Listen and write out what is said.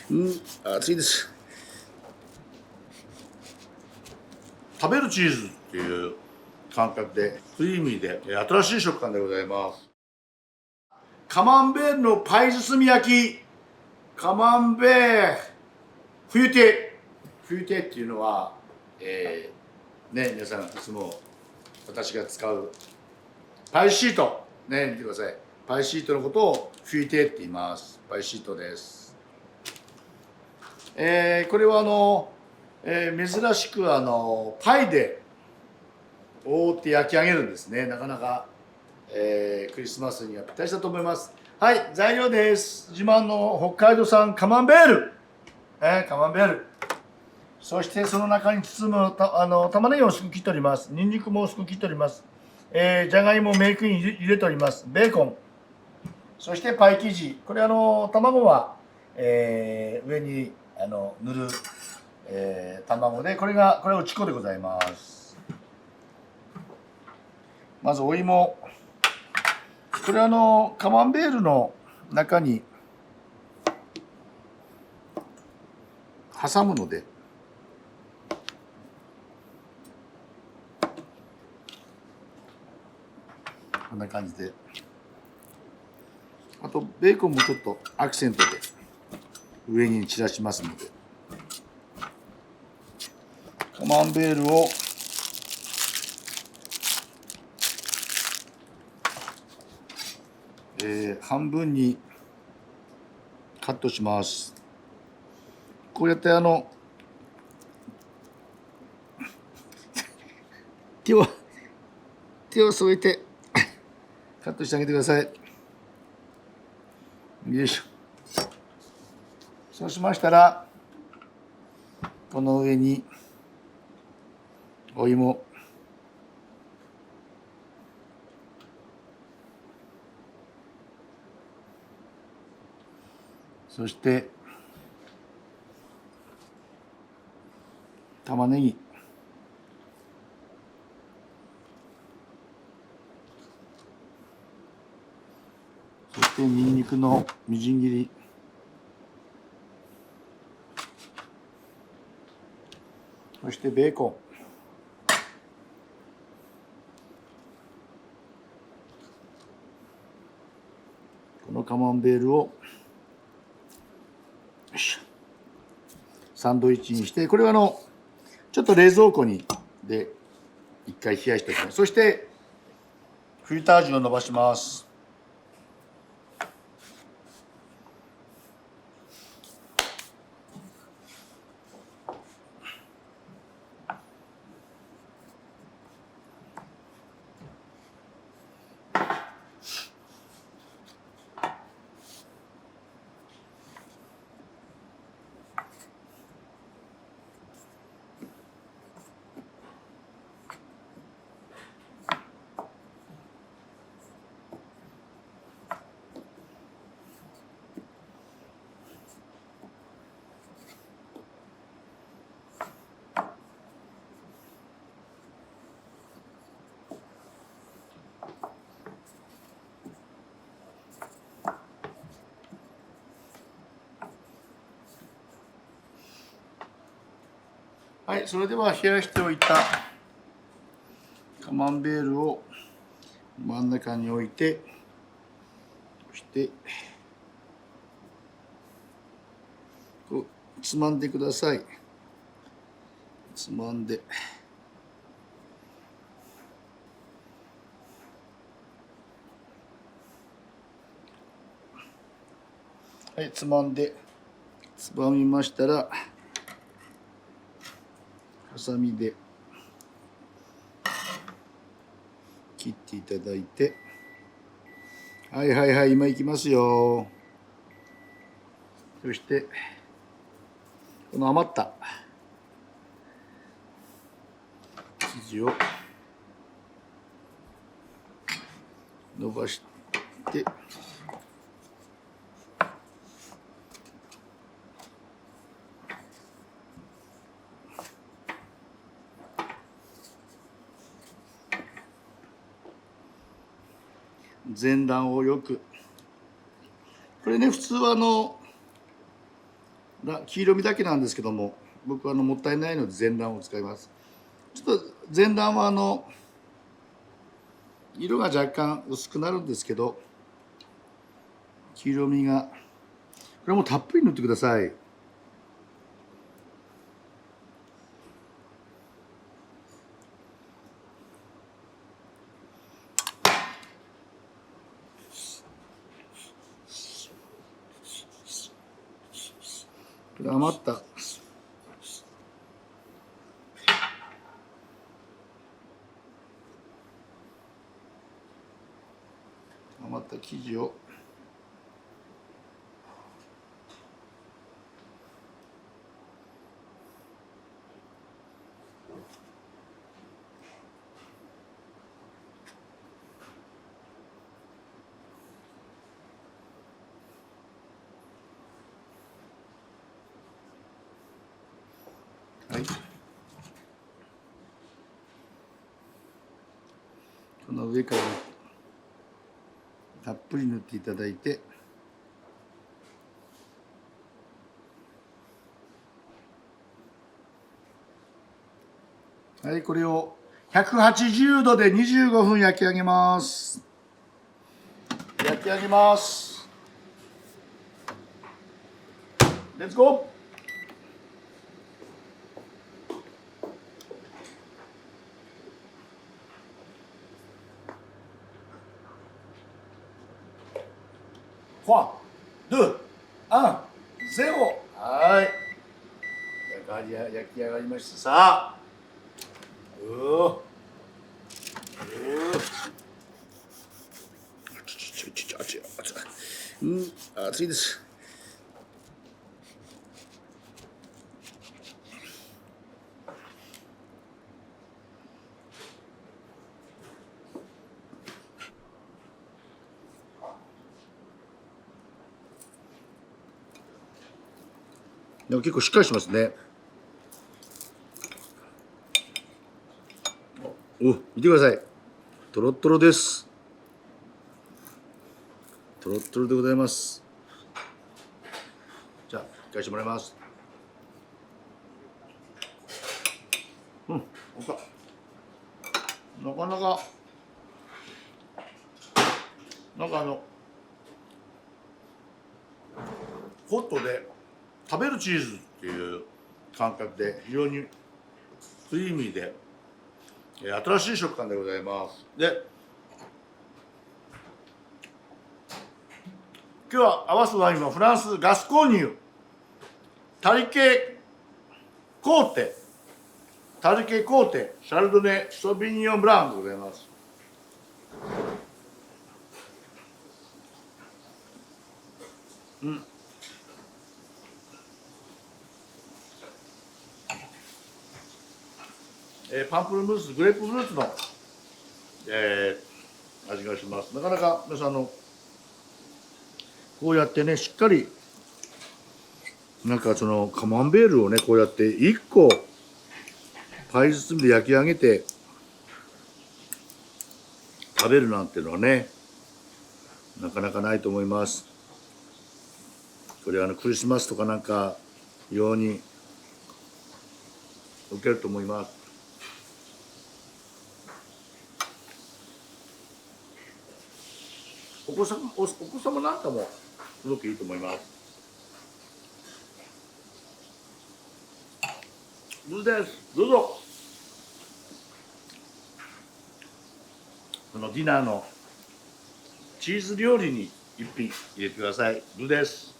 熱いです。食べるチーズっていう感覚でクリーミーで新しい食感でございます。カマンベールのパイ包み焼き、カマンベール冬手。冬手っていうのは、皆さんいつも私が使うパイシートね、見てください。パイシートのことを冬手って言います。パイシートです。これは珍しくパイで覆って焼き上げるんですね。なかなか、クリスマスにはぴったりだと思います。はい、材料です。自慢の北海道産カマンベール、カマンベール。そしてその中に包む玉ねぎを薄く切っております。ニンニクも薄く切っております。じゃがいもをメイクイン入れております。ベーコン。そしてパイ生地。これ卵は、上に塗る、卵で、これをチコでございます。まずお芋。これカマンベールの中に挟むので、こんな感じで。あとベーコンもちょっとアクセントで上に散らしますので、カマンベールを半分にカットします。こうやって手を添えてカットしてあげてください。よいしょ。そうしましたら、この上にお芋、そして玉ねぎ、そしてニンニクのみじん切り、そしてベーコン、このカマンベールをサンドイッチにして、これはちょっと冷蔵庫で一回冷やしておきます。そしてフィルタージュを伸ばします。はい、それでは冷やしておいたカマンベールを真ん中に置いて、そしてこうつまんでください。つまんで、はい、つまんで、つまみましたらハサミで切っていただいて、はいはいはい、今いきますよ。そしてこの余った生地を伸ばして、前段をよく、これね、普通は黄色身だけなんですけども、僕はもったいないので全卵を使います。ちょっと全卵は色が若干薄くなるんですけど、黄色身がこれもたっぷり塗ってください。余った生地をはい、この上からたっぷり塗っていただいて、はい、これを180度で25分焼き上げます。焼き上げます。レッツゴー。3、2、1、0。はい。焼き上がりました。さあ。熱いです。でも結構しっかりしますね。見てください。トロットロです。トロットロでございます。じゃあ返してもらいます。なかなかホットで食べるチーズっていう感覚で非常にクリーミーで新しい食感でございます。で、今日は合わすワインはフランスガスコーニュタリケコーテシャルドネソビニヨンブランでございます。パンプルムースグレープフルーツの、味がします。なかなか皆さんこうやってねしっかりなんかそのカマンベールをねこうやって1個パイ包みで焼き上げて食べるなんていうのはねなかなかないと思います。これクリスマスとかなんか用に受けると思います。お子様なんかもすごくいいと思います。どうです。どうぞ。そのディナーのチーズ料理に一品入れてください。どうです。